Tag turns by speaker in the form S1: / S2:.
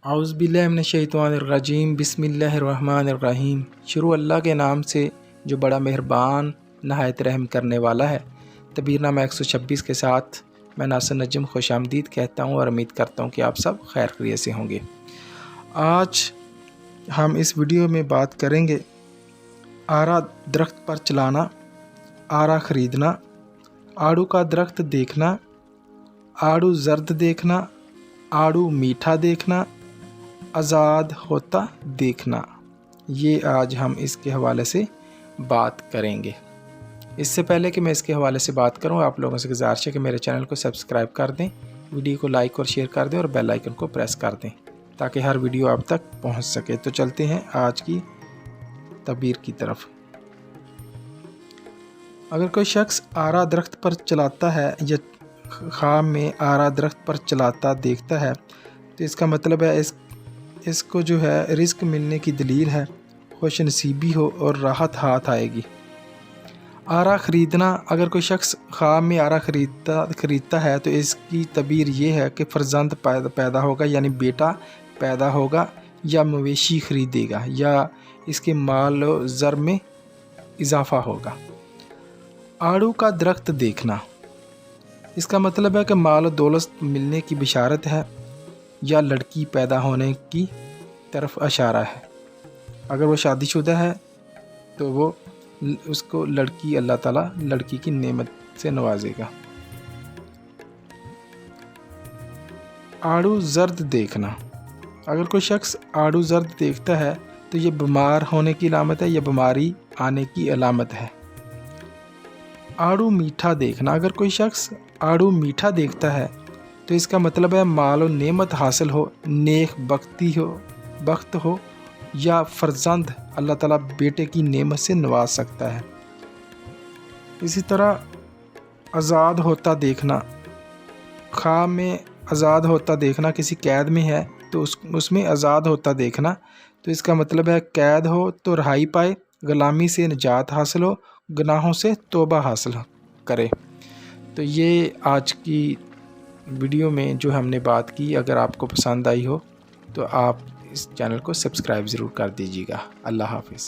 S1: اعوذ باللہ من الشیطان الرجیم، بسم اللہ الرحمن الرحیم۔ شروع اللہ کے نام سے جو بڑا مہربان نہایت رحم کرنے والا ہے۔ تبیر نامہ 126 کے ساتھ میں ناصر نجم خوش آمدید کہتا ہوں اور امید کرتا ہوں کہ آپ سب خیر خیریت سے ہوں گے۔ آج ہم اس ویڈیو میں بات کریں گے آرا درخت پر چلانا، آرا خریدنا، آڑو کا درخت دیکھنا، آڑو زرد دیکھنا، آڑو میٹھا دیکھنا، آزاد ہوتا دیکھنا۔ یہ آج ہم اس کے حوالے سے بات کریں گے۔ اس سے پہلے کہ میں اس کے حوالے سے بات کروں، آپ لوگوں سے گزارش ہے کہ میرے چینل کو سبسکرائب کر دیں، ویڈیو کو لائک اور شیئر کر دیں اور بیل آئیکن کو پریس کر دیں تاکہ ہر ویڈیو آپ تک پہنچ سکے۔ تو چلتے ہیں آج کی تبیر کی طرف۔ اگر کوئی شخص آرا درخت پر چلاتا ہے یا خواب میں آرا درخت پر چلاتا دیکھتا ہے تو اس کا مطلب ہے اس کو جو ہے رزق ملنے کی دلیل ہے، خوش نصیبی ہو اور راحت ہاتھ آئے گی۔ آرا خریدنا، اگر کوئی شخص خواب میں آرا خریدتا ہے تو اس کی تعبیر یہ ہے کہ فرزند پیدا ہوگا، یعنی بیٹا پیدا ہوگا، یا مویشی خریدے گا، یا اس کے مال و زر میں اضافہ ہوگا۔ آڑو کا درخت دیکھنا، اس کا مطلب ہے کہ مال و دولت ملنے کی بشارت ہے یا لڑکی پیدا ہونے کی طرف اشارہ ہے۔ اگر وہ شادی شدہ ہے تو وہ اس کو لڑکی اللہ تعالیٰ لڑکی کی نعمت سے نوازے گا۔ آڑو زرد دیکھنا، اگر کوئی شخص آڑو زرد دیکھتا ہے تو یہ بیمار ہونے کی علامت ہے یا بیماری آنے کی علامت ہے۔ آڑو میٹھا دیکھنا، اگر کوئی شخص آڑو میٹھا دیکھتا ہے تو اس کا مطلب ہے مال و نعمت حاصل ہو، نیک بخت ہو یا فرزند اللہ تعالیٰ بیٹے کی نعمت سے نواز سکتا ہے۔ اسی طرح آزاد ہوتا دیکھنا، خواب میں آزاد ہوتا دیکھنا، کسی قید میں ہے تو اس میں آزاد ہوتا دیکھنا تو اس کا مطلب ہے قید ہو تو رہائی پائے، غلامی سے نجات حاصل ہو، گناہوں سے توبہ حاصل کرے۔ تو یہ آج کی ویڈیو میں جو ہم نے بات کی، اگر آپ کو پسند آئی ہو تو آپ اس چینل کو سبسکرائب ضرور کر دیجیے گا۔ اللہ حافظ۔